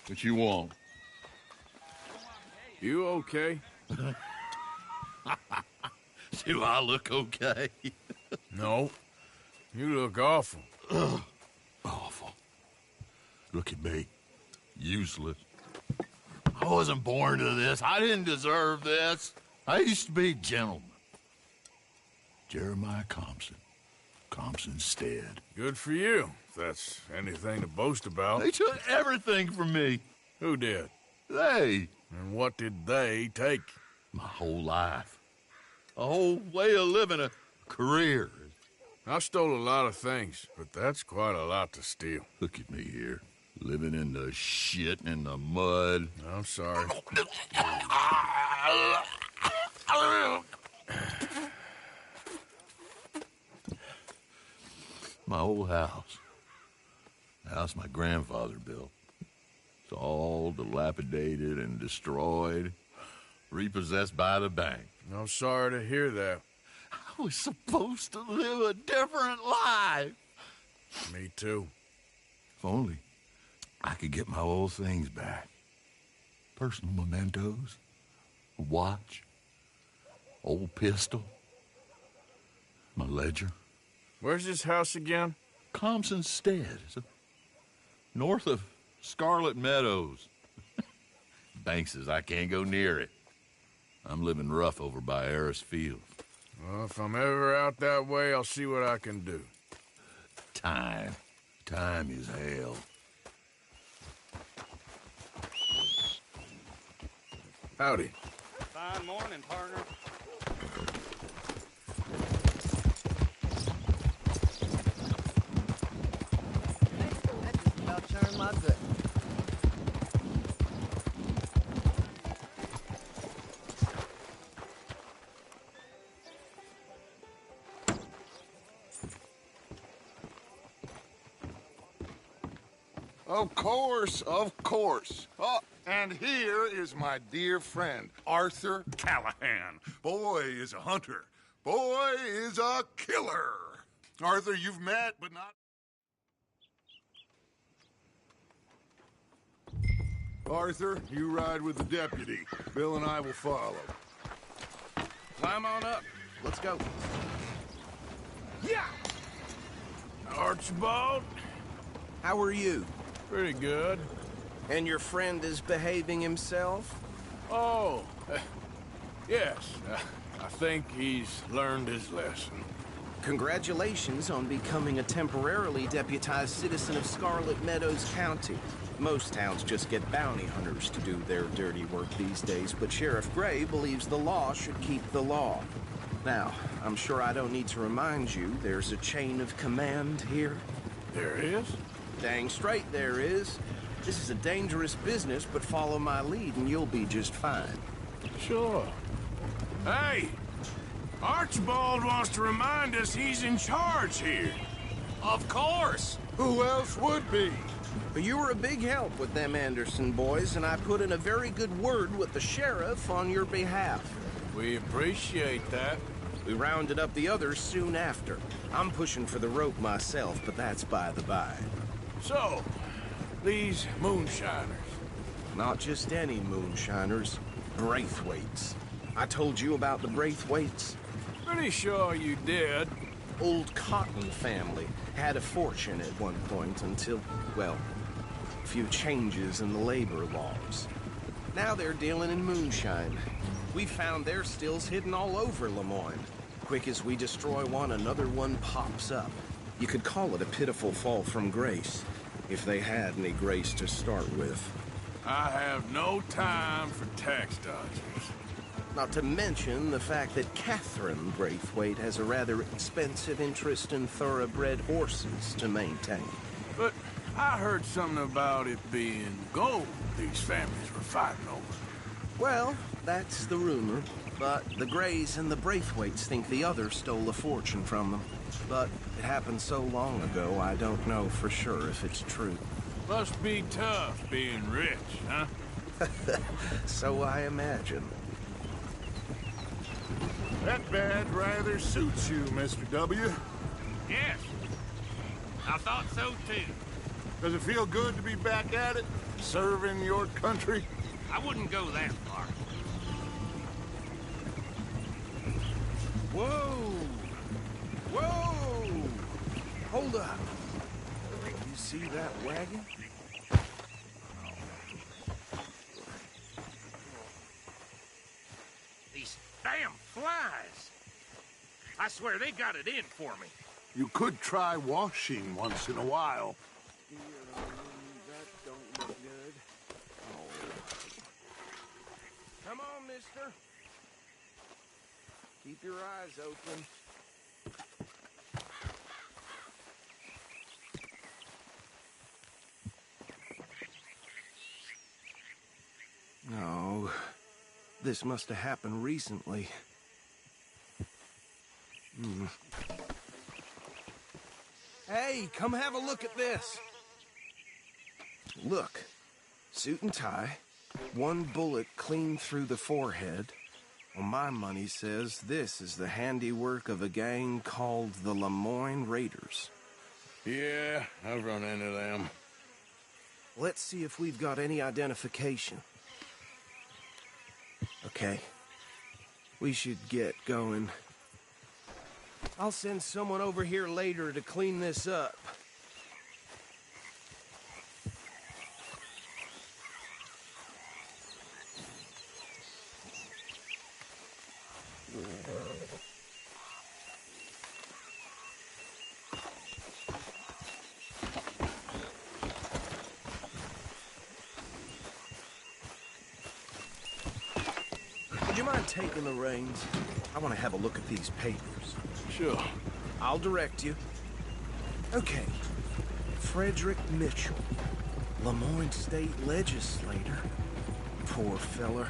What you want? You okay? Do I look okay? No. You look awful. Awful. Look at me. Useless. I wasn't born to this. I didn't deserve this. I used to be a gentleman. Jeremiah Compson. Compson Stead. Good for you, if that's anything to boast about. They took everything from me. Who did? They. And what did they take? My whole life. A whole way of living, a career. I stole a lot of things, but that's quite a lot to steal. Look at me here, living in the shit and the mud. I'm sorry. My old house. The house my grandfather built. It's all dilapidated and destroyed, repossessed by the bank. I'm sorry to hear that. I was supposed to live a different life. Me too. If only I could get my old things back. Personal mementos, a watch, old pistol, my ledger. Where's this house again? Compson Stead. It's north of Scarlet Meadows. Bank says I can't go near it. I'm living rough over by Harris Field. Well, if I'm ever out that way, I'll see what I can do. Time. Time is hell. Howdy. Fine morning, partner. That just about turned my gut. Of course, of course. Oh, and here is my dear friend, Arthur Callahan. Boy is a hunter. Boy is a killer. Arthur, you've met, but not... Arthur, you ride with the deputy. Bill and I will follow. Climb on up. Let's go. Yeah! Archibald? How are you? Pretty good. And your friend is behaving himself? Oh, yes. I think he's learned his lesson. Congratulations on becoming a temporarily deputized citizen of Scarlet Meadows County. Most towns just get bounty hunters to do their dirty work these days, but Sheriff Gray believes the law should keep the law. Now, I'm sure I don't need to remind you there's a chain of command here. There is? Dang straight there is. This is a dangerous business, but follow my lead and you'll be just fine. Sure. Hey! Archibald wants to remind us he's in charge here. Of course! Who else would be? But you were a big help with them Anderson boys, and I put in a very good word with the sheriff on your behalf. We appreciate that. We rounded up the others soon after. I'm pushing for the rope myself, but that's by the by. So, these moonshiners. Not just any moonshiners, Braithwaites. I told you about the Braithwaites? Pretty sure you did. Old Cotton family had a fortune at one point until, well, a few changes in the labor laws. Now they're dealing in moonshine. We found their stills hidden all over Lemoyne. Quick as we destroy one, another one pops up. You could call it a pitiful fall from grace, if they had any grace to start with. I have no time for tax dodgers. Not to mention the fact that Catherine Braithwaite has a rather expensive interest in thoroughbred horses to maintain. But I heard something about it being gold these families were fighting over. Well, that's the rumor. But the Greys and the Braithwaites think the other stole a fortune from them. But it happened so long ago, I don't know for sure if it's true. Must be tough being rich, huh? So I imagine. That badge rather suits you, Mr. W. Yes. I thought so, too. Does it feel good to be back at it? Serving your country? I wouldn't go that far. Whoa! Whoa! Hold up. You see that wagon? These damn flies. I swear they got it in for me. You could try washing once in a while. That don't look good. Oh. Come on, mister. Keep your eyes open. No. This must have happened recently. Hey, come have a look at this. Look. Suit and tie. One bullet clean through the forehead. Well, my money says this is the handiwork of a gang called the Lemoyne Raiders. Yeah, I've run into them. Let's see if we've got any identification. Okay. We should get going. I'll send someone over here later to clean this up. Would you mind taking the reins? I want to have a look at these papers. Sure. I'll direct you. Okay. Frederick Mitchell, Lemoyne State Legislator. Poor feller.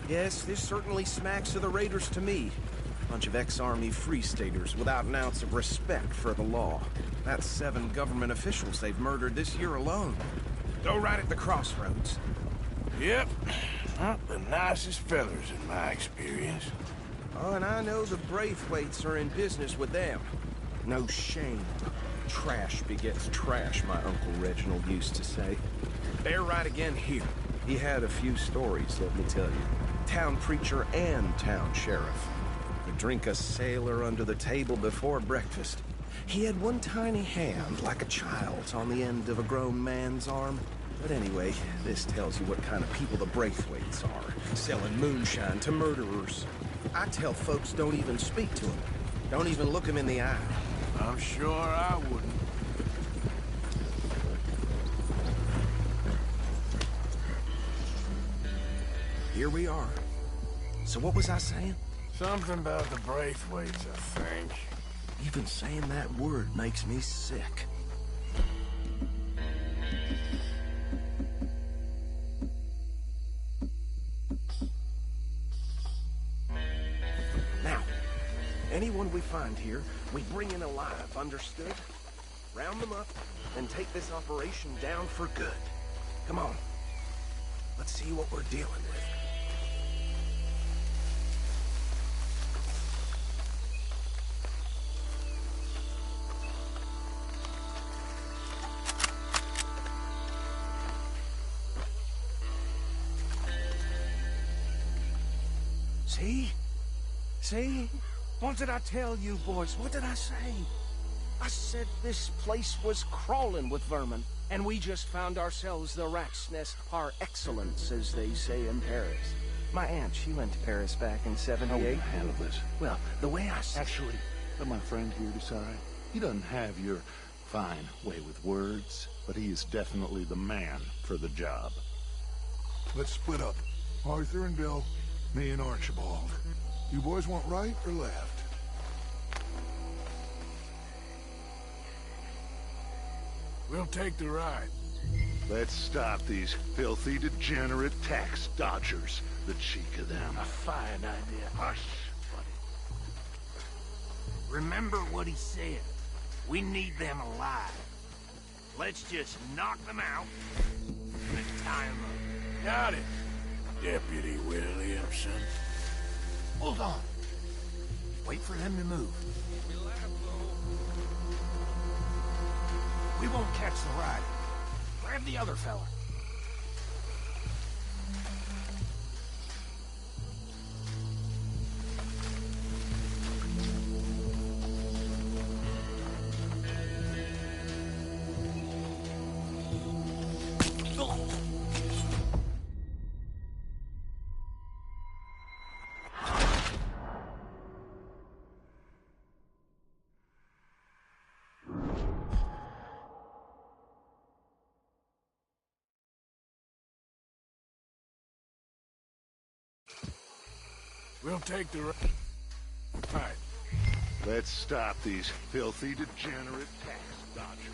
Yes, this certainly smacks of the Raiders to me. Bunch of ex-Army Free Staters without an ounce of respect for the law. That's 7 government officials they've murdered this year alone. Go right at the crossroads. Yep. Not the nicest fellers in my experience. Oh, and I know the Braithwaites are in business with them. No shame. Trash begets trash, my Uncle Reginald used to say. They're right again here. He had a few stories, let me tell you. Town preacher and town sheriff. Could drink a sailor under the table before breakfast. He had one tiny hand, like a child's, on the end of a grown man's arm. But anyway, this tells you what kind of people the Braithwaites are. Selling moonshine to murderers. I tell folks don't even speak to them. Don't even look them in the eye. I'm sure I wouldn't. Here we are. So what was I saying? Something about the Braithwaites, I think. Even saying that word makes me sick. Now, anyone we find here, we bring in alive, understood? Round them up, and take this operation down for good. Come on. Let's see what we're dealing with. See? See? What did I tell you, boys? What did I say? I said this place was crawling with vermin, and we just found ourselves the rat's nest par excellence, as they say in Paris. My aunt, she went to Paris back in How will '78. you handle this? Well, the way I said... Actually, let my friend here decide. He doesn't have your fine way with words, but he is definitely the man for the job. Let's split up. Arthur and Bill, me and Archibald. You boys want right or left? We'll take the ride. Let's stop these filthy, degenerate tax dodgers. The cheek of them. A fine idea. Hush, Remember what he said. We need them alive. Let's just knock them out and tie them up. Got it, Deputy Williamson. Hold on. Wait for them to move. We won't catch the rider. Grab the other fella. We'll take the right. Let's stop these filthy, degenerate tax dodgers.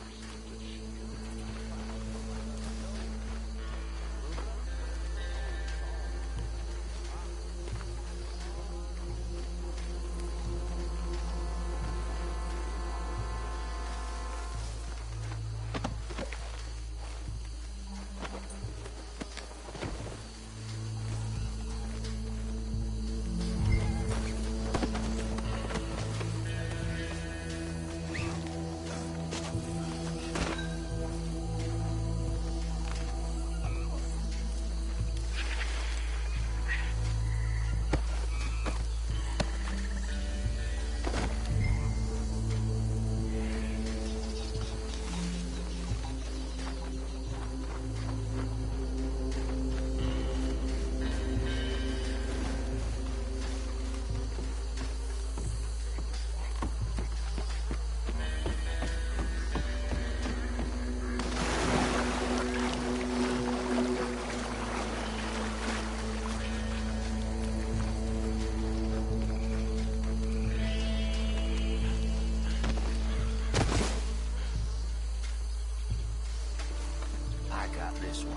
This one.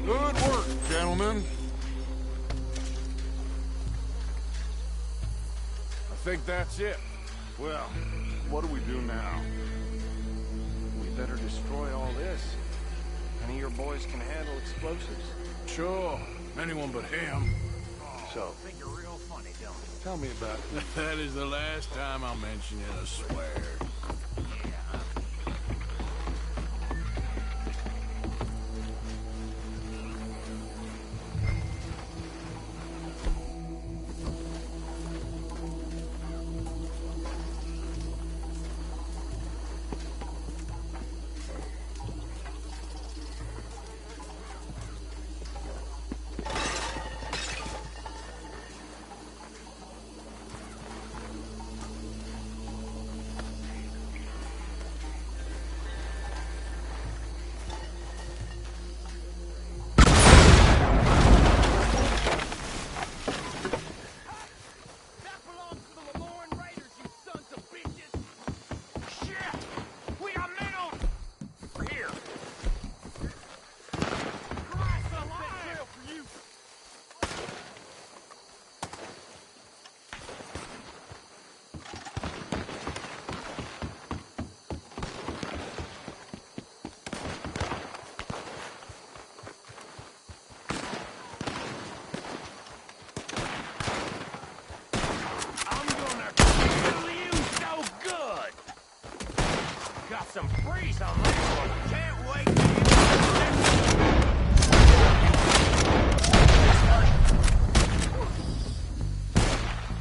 Good work, gentlemen. I think that's it. Well, what do we do now? We better destroy all this. Any of your boys can handle explosives. Sure. Anyone but him. So, Think you're real funny, don't you? tell me about it. That is the last time I'll mention it, I swear. Some freeze on this one. Can't wait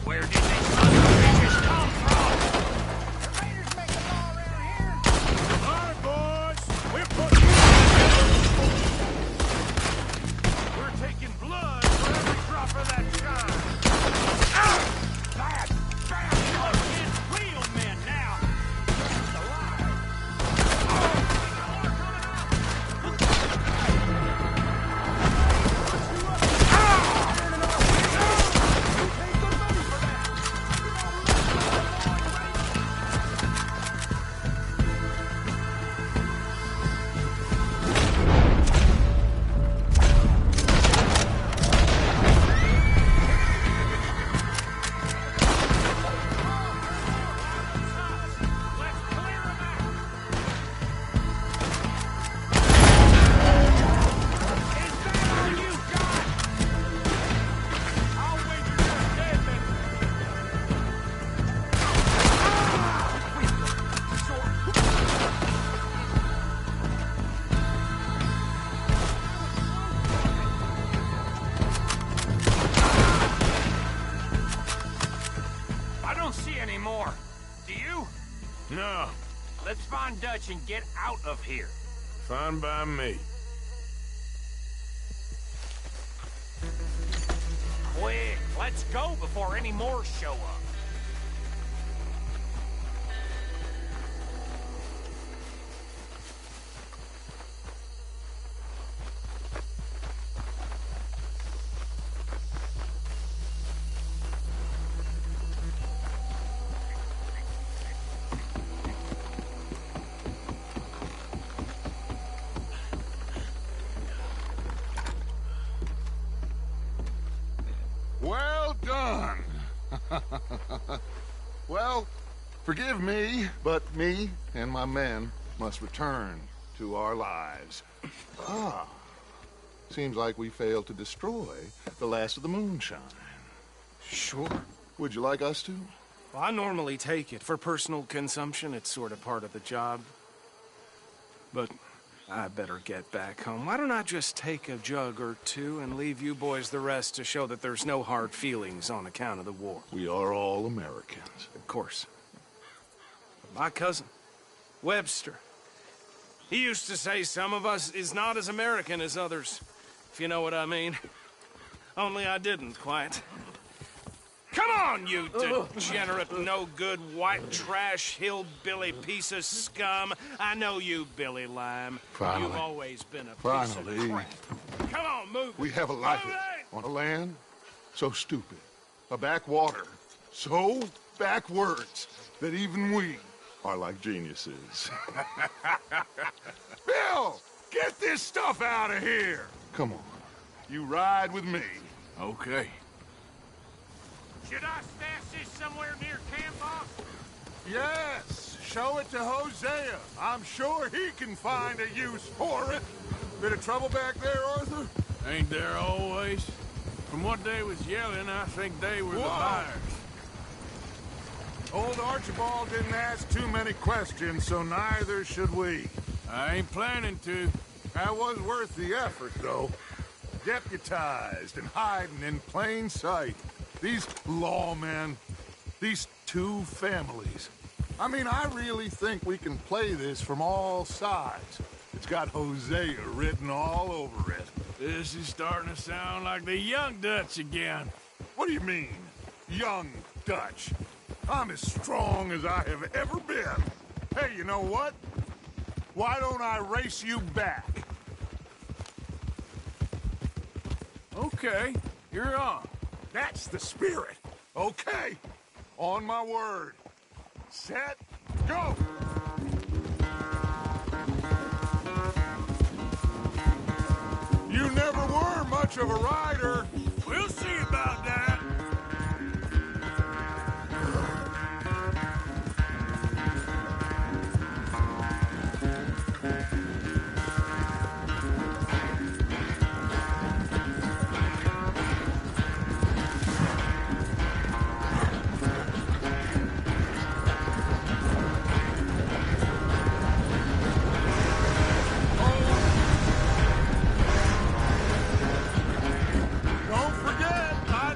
Where did these sons of bitches come from? The raiders make them all around here. All right, boys. We're putting We're taking blood for every drop of that shine. Bad kids, real men now. Alive. anymore. Do you? No, Let's find Dutch and get out of here. fine by me. Quick, let's go before any more show up. Well done. Well, forgive me, but me and my men must return to our lives. Seems like we failed to destroy the last of the moonshine. Sure. Would you like us to? Well, I normally take it. For personal consumption, it's sort of part of the job. But I better get back home. Why don't I just take a jug or two and leave you boys the rest to show that there's no hard feelings on account of the war? We are all Americans. Of course. My cousin, Webster, he used to say some of us is not as American as others, if you know what I mean. Only I didn't quite. Come on, you degenerate, no-good, white trash, hillbilly piece of scum. I know you, Billy Lime. Finally. You've always been a piece of Finally. crap. Come on, move. We have a life Move it! on a land so stupid, a backwater so backwards that even we are like geniuses. Bill, get this stuff out of here. Come on, you ride with me. Okay. Should I stash this somewhere near camp, boss? Yes, show it to Hosea. I'm sure he can find a use for it. Bit of trouble back there, Arthur? Ain't there always? From what they was yelling, I think they were the Whoa. buyers. Old Archibald didn't ask too many questions, so neither should we. I ain't planning to. That was worth the effort, though. Deputized and hiding in plain sight. These lawmen, these two families. I mean, I really think we can play this from all sides. It's got Hosea written all over it. This is starting to sound like the young Dutch again. What do you mean, young Dutch? I'm as strong as I have ever been. Hey, you know what? Why don't I race you back? Okay, you're on. That's the spirit. Okay, on my word. Set, go! You never were much of a rider. We'll see about that. Don't forget, I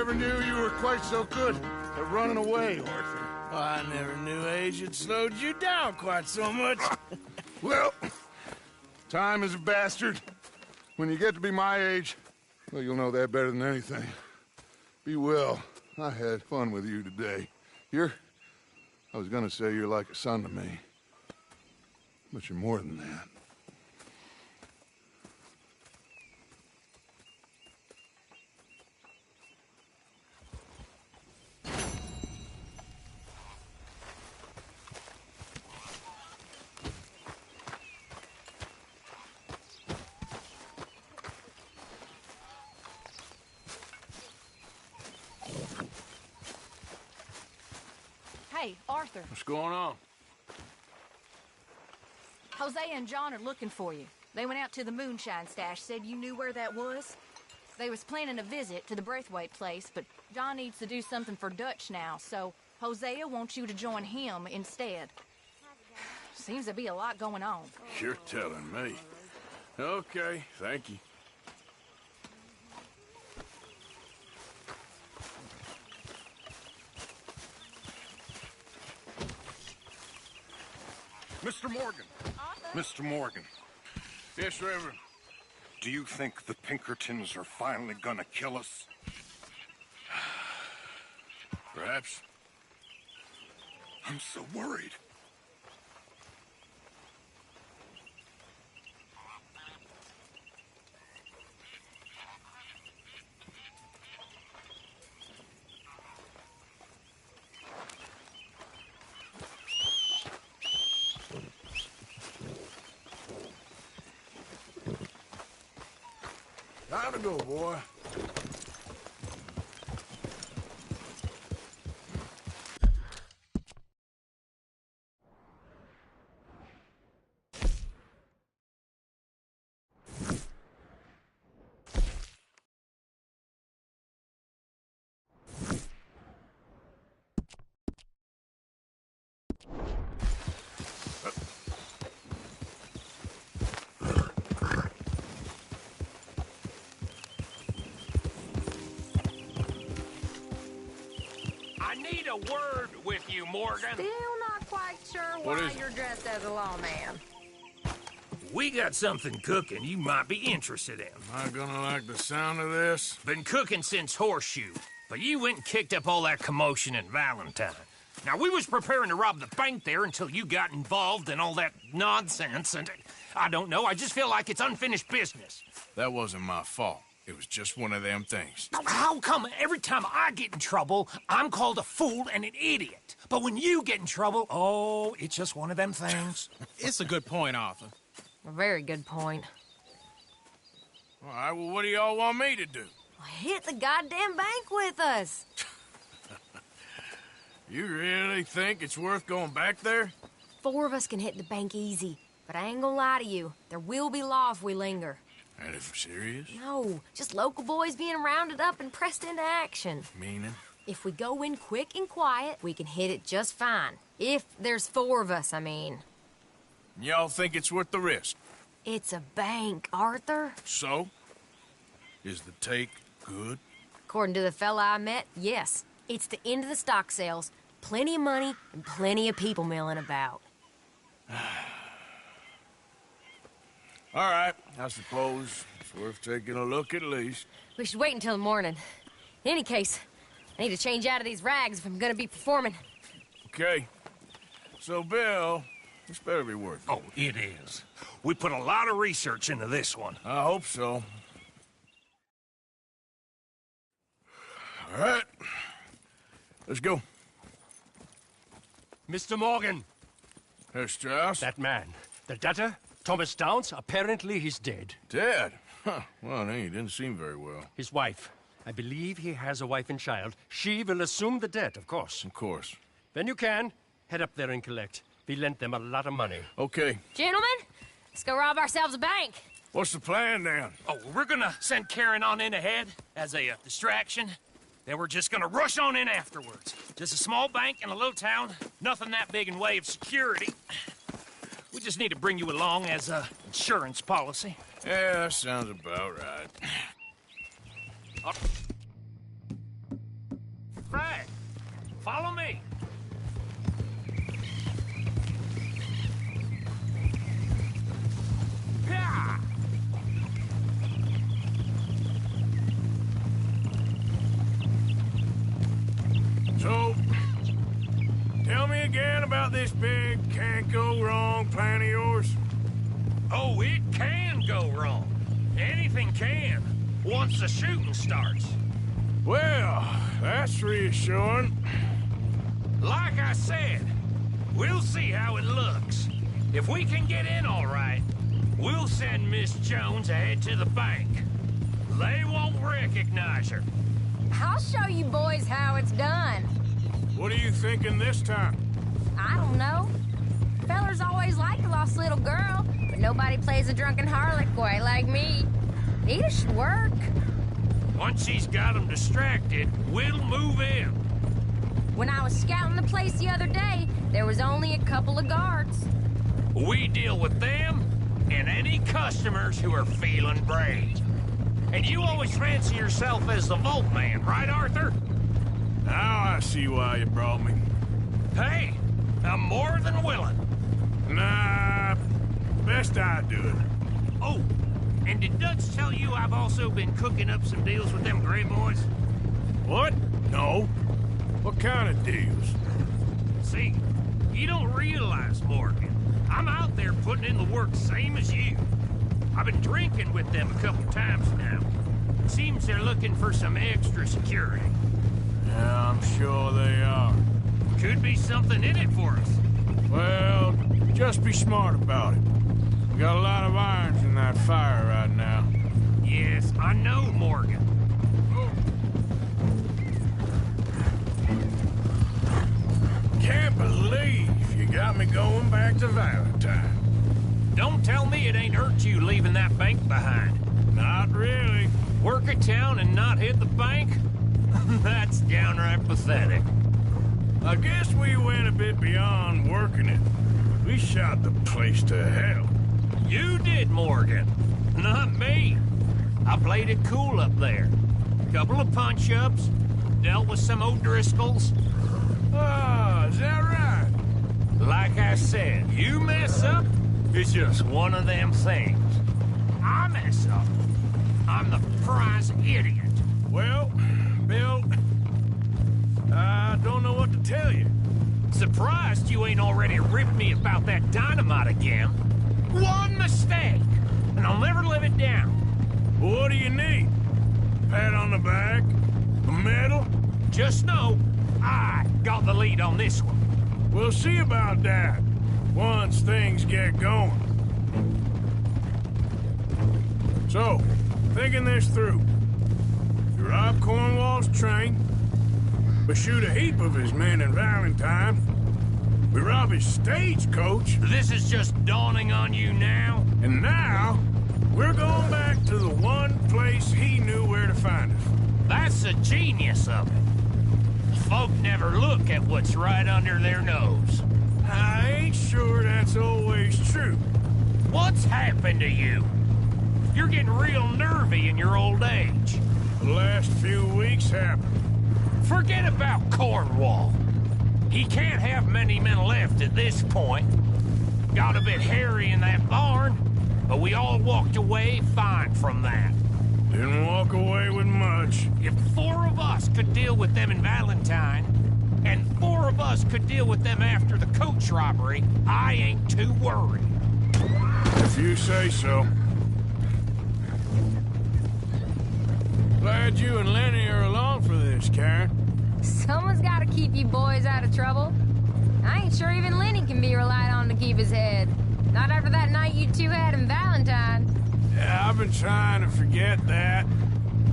never knew you were quite so good at running away, Arthur. Oh, I never knew age had slowed you down quite so much. Well, time is a bastard. When you get to be my age, well, you'll know that better than anything. Be well. I had fun with you today. I was gonna say you're like a son to me, but you're more than that. Hey, Arthur. What's going on? Hosea and John are looking for you. They went out to the moonshine stash, said you knew where that was. They was planning a visit to the Braithwaite place, but John needs to do something for Dutch now, so Hosea wants you to join him instead. Seems to be a lot going on. You're telling me. Okay, thank you. Mr. Morgan. Mr. Morgan. Yes, Reverend. Do you think the Pinkertons are finally gonna kill us? Perhaps. I'm so worried. Time to go, boy. I need a word with you, Morgan. Still not quite sure What why is it? you're dressed as a lawman. We got something cooking you might be interested in. Am I gonna like the sound of this? Been cooking since Horseshoe, but you went and kicked up all that commotion in Valentine. Now, we was preparing to rob the bank there until you got involved in all that nonsense, and I don't know, I just feel like it's unfinished business. That wasn't my fault. It was just one of them things. How come every time I get in trouble, I'm called a fool and an idiot? But when you get in trouble, oh, it's just one of them things. It's a good point, Arthur. A very good point. All right, well, what do y'all want me to do? Hit the goddamn bank with us. You really think it's worth going back there? 4 of us can hit the bank easy, but I ain't gonna lie to you. There will be law if we linger. And if serious? No, just local boys being rounded up and pressed into action. Meaning? If we go in quick and quiet, we can hit it just fine. If there's 4 of us, I mean. Y'all think it's worth the risk? It's a bank, Arthur. So? Is the take good? According to the fella I met, yes. It's the end of the stock sales. Plenty of money and plenty of people milling about. All right, I suppose it's worth taking a look at least. We should wait until the morning. In any case, I need to change out of these rags if I'm gonna be performing. Okay. So, Bill, this better be worth it. Oh, it is. We put a lot of research into this one. I hope so. All right. Let's go. Mr. Morgan, Herr Strauss? that man, the debtor, Thomas Downs, apparently he's dead. Dead? Huh. Well, he didn't seem very well. His wife, I believe he has a wife and child. She will assume the debt, of course. Of course. When you can, head up there and collect. We lent them a lot of money. Okay. Gentlemen, let's go rob ourselves a bank. What's the plan, then? Oh, we're gonna send Karen on in ahead as a distraction. Then we're just gonna rush on in afterwards. Just a small bank in a little town. Nothing that big in way of security. We just need to bring you along as a insurance policy. Yeah, that sounds about right. fact. Follow me. Yeah. So, tell me again about this big can't-go-wrong plan of yours. Oh, it can go wrong. Anything can, once the shooting starts. Well, that's reassuring. Like I said, we'll see how it looks. If we can get in all right, we'll send Miss Jones ahead to the bank. They won't recognize her. I'll show you boys how it's done. What are you thinking this time? I don't know. Fellers always like a lost little girl, but nobody plays a drunken harlot quite like me. It should work. Once she's got them distracted, we'll move in. When I was scouting the place the other day, there was only a couple of guards. We deal with them and any customers who are feeling brave. And you always fancy yourself as the Vault Man, right, Arthur? Now I see why you brought me. Hey, I'm more than willing. Nah, best I do it. Oh, and did Dutch tell you I've also been cooking up some deals with them Gray Boys? What? No. What kind of deals? See, you don't realize, Morgan. I'm out there putting in the work same as you. I've been drinking with them a couple times now. Seems they're looking for some extra security. Yeah, I'm sure they are. Could be something in it for us. Well, just be smart about it. We got a lot of irons in that fire right now. Yes, I know, Morgan. Can't believe you got me going back to Valentine. Don't tell me it ain't hurt you leaving that bank behind. Not really. Work a town and not hit the bank? That's downright pathetic. I guess we went a bit beyond working it. We shot the place to hell. You did, Morgan. Not me. I played it cool up there. Couple of punch-ups, dealt with some O'Driscolls. Ah, is that right? Like I said, you mess up, it's just one of them things. I mess up, I'm the prize idiot. Well, Bill, I don't know what to tell you. Surprised you ain't already ripped me about that dynamite again. One mistake, and I'll never live it down. What do you need? Pat on the back? A medal? Just know, I got the lead on this one. We'll see about that, once things get going. So, thinking this through. You rob Cornwall's train. We shoot a heap of his men in Valentine. We rob his stagecoach. This is just dawning on you now? And now, we're going back to the one place he knew where to find us. That's the genius of it. Folk never look at what's right under their nose. I ain't sure that's always true. What's happened to you? You're getting real nervy in your old age. The last few weeks happened. Forget about Cornwall. He can't have many men left at this point. Got a bit hairy in that barn, but we all walked away fine from that. Didn't walk away with much. If 4 of us could deal with them in Valentine, and 4 of us could deal with them after the coach robbery, I ain't too worried. If you say so. Glad you and Lenny are along for this, Karen. Someone's got to keep you boys out of trouble. I ain't sure even Lenny can be relied on to keep his head. Not after that night you two had in Valentine. Yeah, I've been trying to forget that.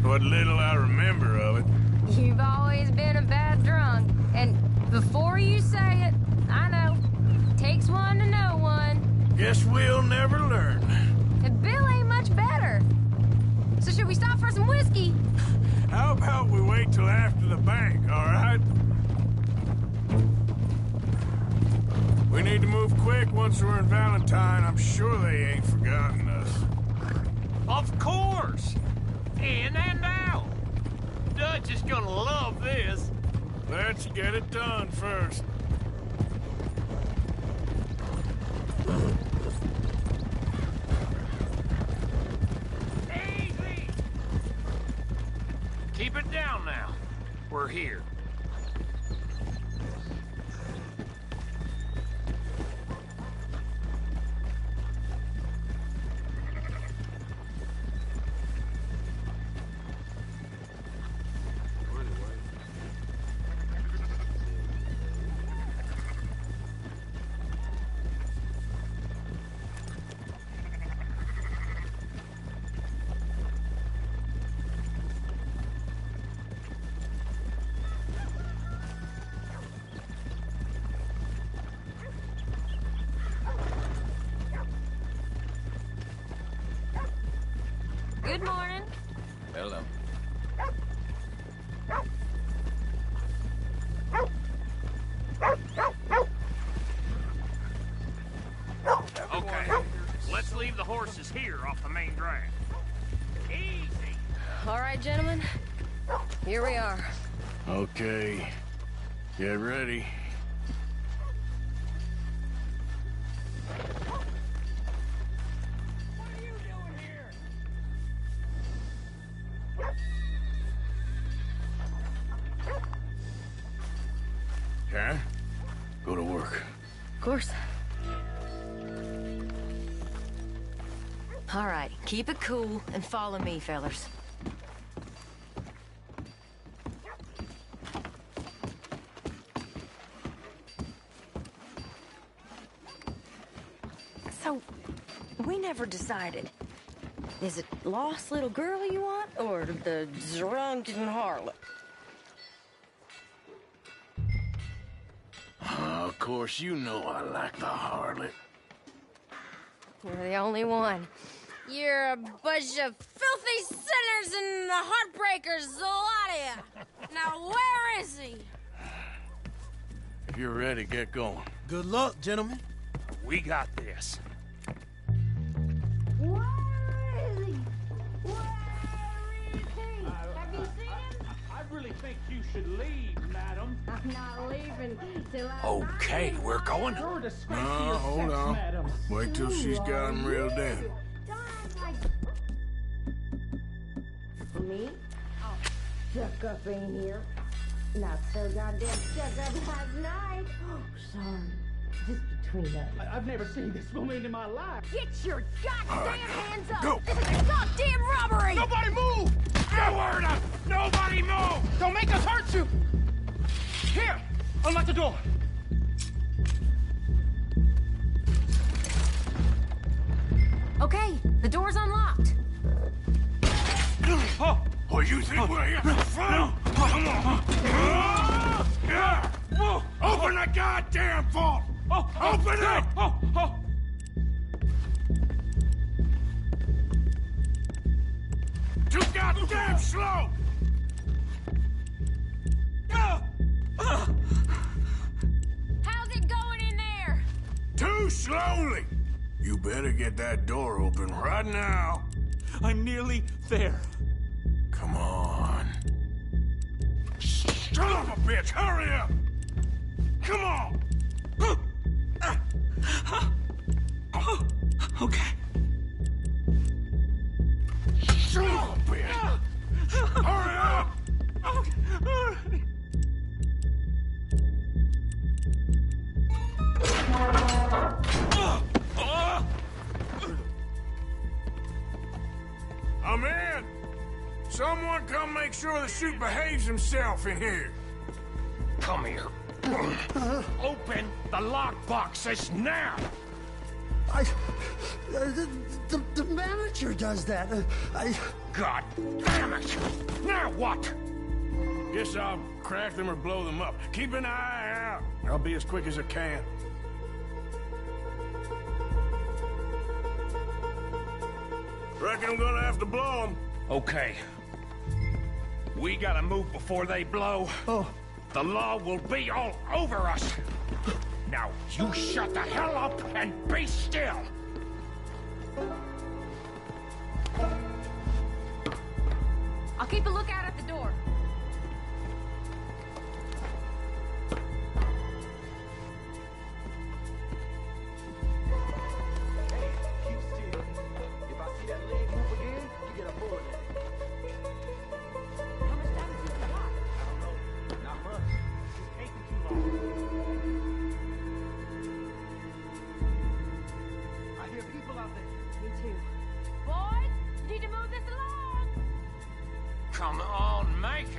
What little I remember of it. You've always been a bad drunk. And before you say it, I know. Takes one to know one. Guess we'll never learn. And Bill ain't much better. So should we stop for some whiskey? How about we wait till after the bank, all right? We need to move quick once we're in Valentine. I'm sure they ain't forgotten us. Of course! In and out! Dutch is gonna love this. Let's get it done first. Easy! Keep it down now. We're here. Good morning. Hello. Okay, let's leave the horses here off the main drag. Easy! All right, gentlemen. Here we are. Okay. Get ready. Karen, go to work. Of course. All right, keep it cool and follow me, fellers. So, we never decided. Is it lost little girl you want, or the drunken harlot? Of course, you know I like the harlot. You're the only one. You're a bunch of filthy sinners and the heartbreakers, a lot of you. Now, where is he? If you're ready, get going. Good luck, gentlemen. We got this. Where is he? Where is he? Have you seen him? I really think you should leave, madam. I'm not leaving till I... Okay, we're going. You're a disgrace No, to your hold sex, on. madam. Wait till she's got him reeled in. Don't act like... For me? Oh, stuck up in here. Not so goddamn stuck up last night. Oh, sorry. Just between us. I've never seen this woman in my life. Get your goddamn hands up! go. This is a goddamn robbery! Nobody move! No word up! Nobody move! Don't make us hurt you! Here! Unlock the door! Okay, the door's unlocked. Oh, you think we're here for fun? Come on. Open the goddamn vault! Open it! Too goddamn slow! How's it going in there? Too slowly! You better get that door open right now. I'm nearly there. Come on. Son of a bitch, hurry up! Come on! Okay. Son of a bitch! Hurry up! I'm in! Someone come make sure the chute behaves himself in here. Come here. Open the lockboxes now! The manager does that. God damn it! Now what? Guess I'll crack them or blow them up. Keep an eye out. I'll be as quick as I can. Reckon I'm gonna have to blow them. Okay. We gotta move before they blow. Oh. The law will be all over us. Now, you shut the hell up and be still. I'll keep a lookout at the door.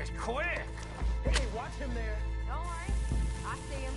is quick. Hey, watch him there. Don't worry. I see him.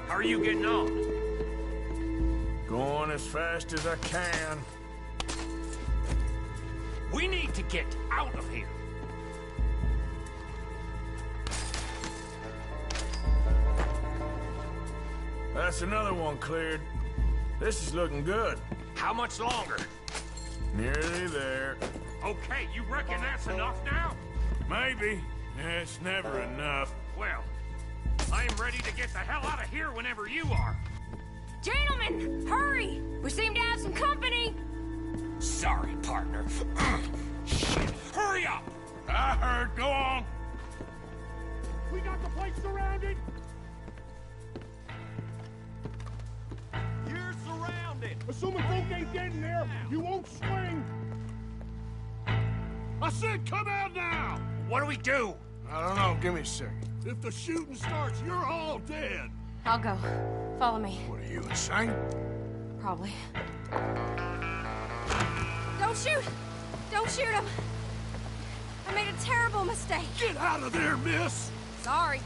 How are you getting on? Going as fast as I can. We need to get out of here. That's another one cleared. This is looking good. How much longer? Nearly there. Okay, you reckon that's enough now? Maybe. It's never enough. Well, I am ready to get the hell out of here whenever you are. Gentlemen, hurry! We seem to have some company. Sorry, partner. Shit, hurry up! I heard. Go on. We got the place surrounded. You're surrounded. Assuming folk ain't getting there, you won't swing. I said come out now. What do we do? I don't know. Give me a second. If the shooting starts, you're all dead. I'll go. Follow me. What are you, insane? Probably. Don't shoot! Don't shoot him! I made a terrible mistake. Get out of there, miss. Sorry.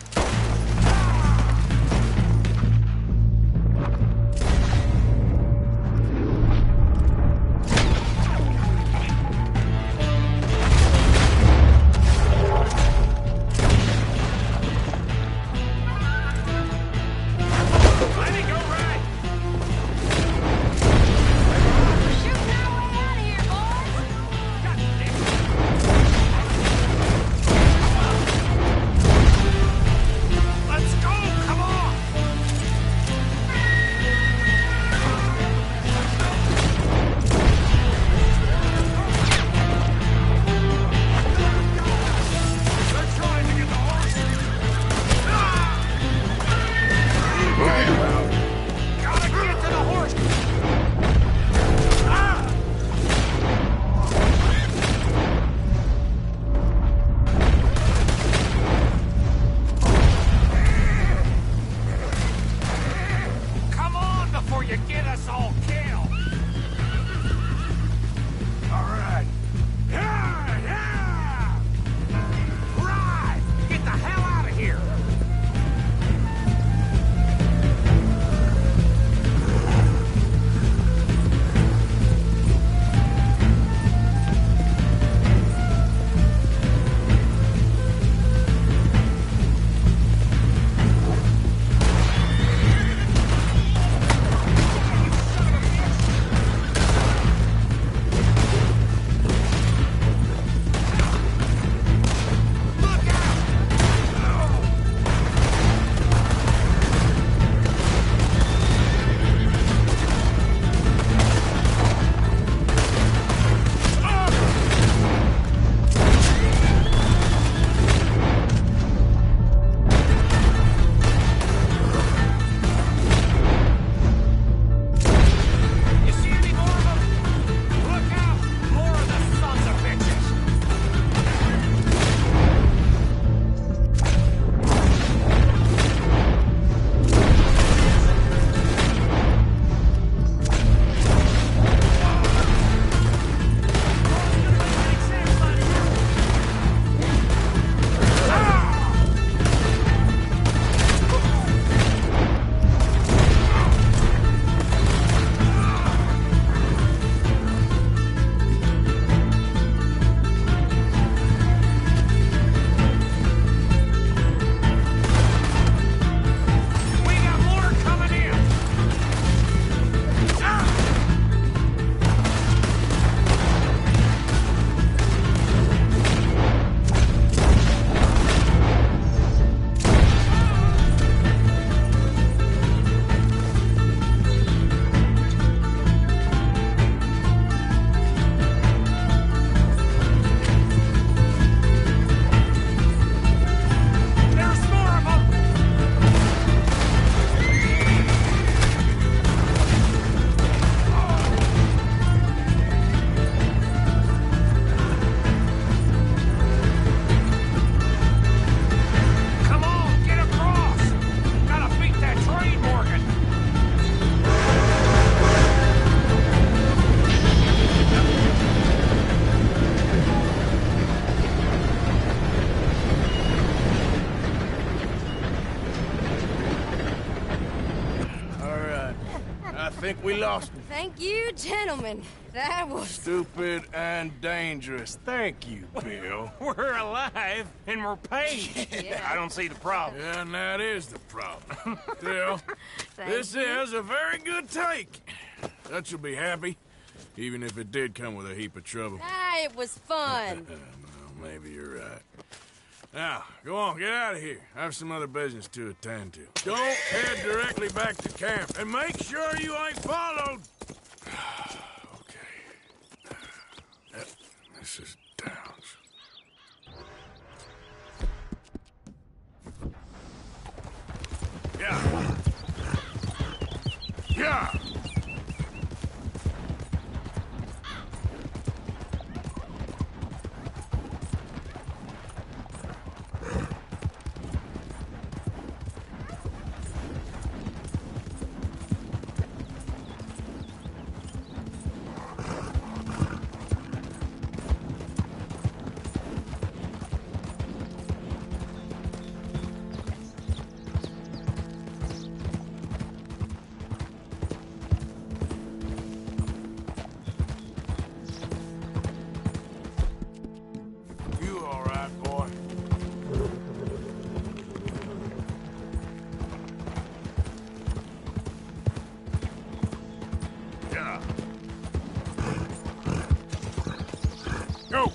We lost him. Thank you, gentlemen. That was... Stupid and dangerous. Thank you, Bill. We're alive, and we're paid. I don't see the problem. Yeah, and that is the problem. Still, this you. is a very good take. Dutch will be happy, even if it did come with a heap of trouble. Ah, it was fun. Well, maybe you're right. Now, go on, get out of here. I have some other business to attend to. Don't head directly back to camp, and make sure you ain't followed. Okay. Mrs. Downs. Yeah. Yeah. You all right, boy? Yeah. Go!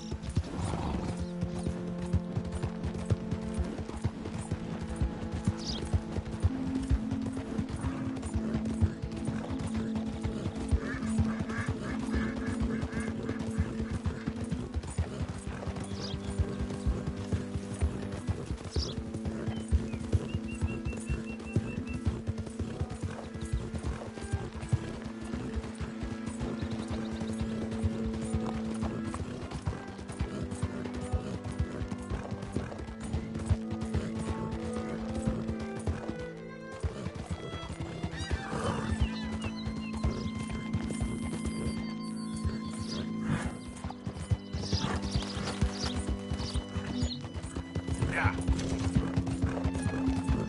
Yeah.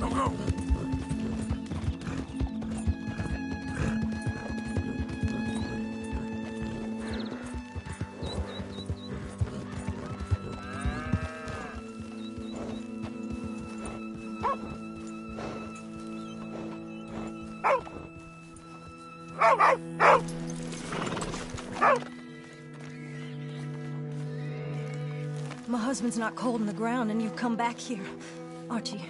Go, go. My husband's not cold in the ground, and you've come back here. Archie,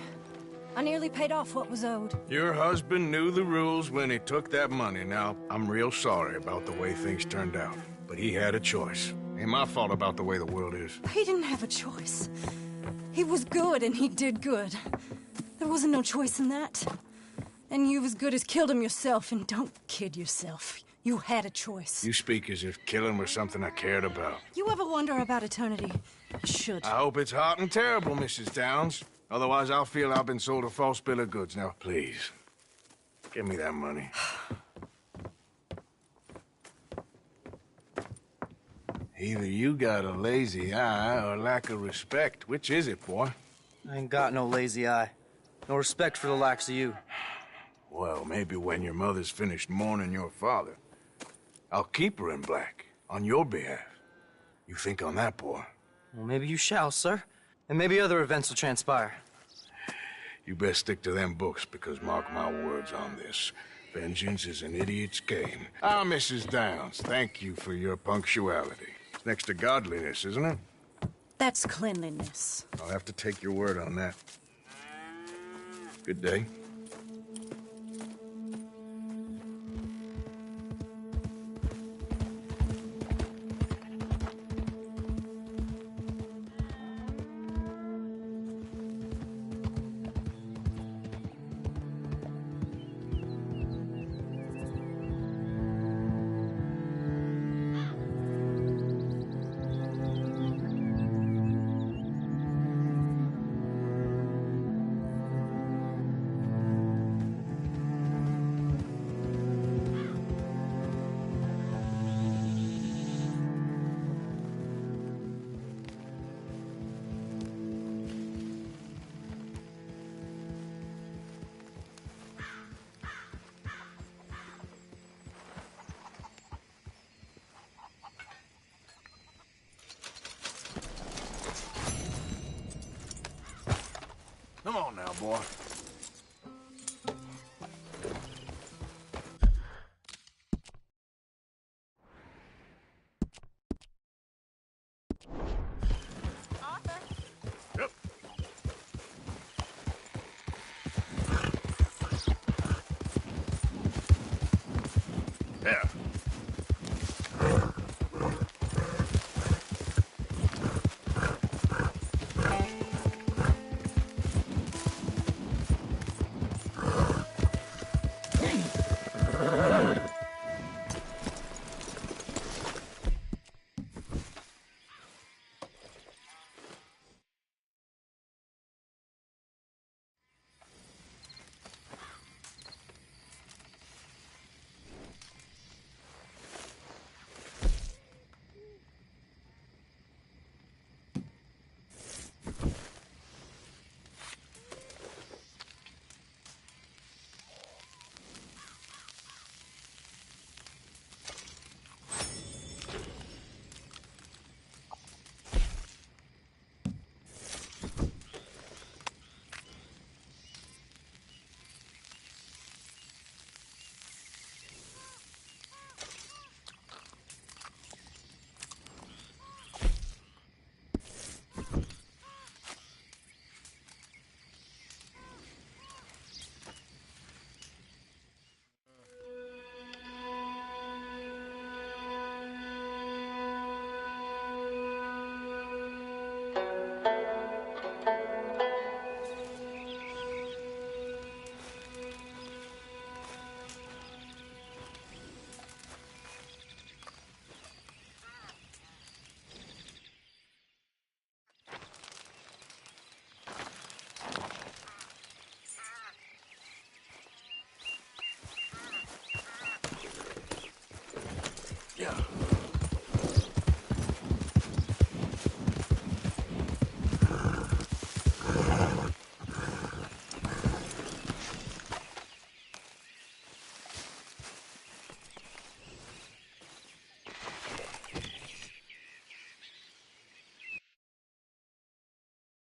I nearly paid off what was owed. Your husband knew the rules when he took that money. Now, I'm real sorry about the way things turned out. But he had a choice. Ain't my fault about the way the world is. He didn't have a choice. He was good, and he did good. There wasn't no choice in that. And you've as good as killed him yourself, and don't kid yourself. You had a choice. You speak as if killing was something I cared about. You ever wonder about eternity? You should. I hope it's hot and terrible, Mrs. Downs. Otherwise, I'll feel I've been sold a false bill of goods. Now, please, give me that money. Either you got a lazy eye or lack of respect. Which is it, boy? I ain't got no lazy eye. No respect for the likes of you. Well, maybe when your mother's finished mourning your father, I'll keep her in black on your behalf. You think on that, boy? Well, maybe you shall, sir. And maybe other events will transpire. You best stick to them books, because mark my words on this. Vengeance is an idiot's game. Ah, Mrs. Downs, thank you for your punctuality. It's next to godliness, isn't it? That's cleanliness. I'll have to take your word on that. Good day. Come on now, boy.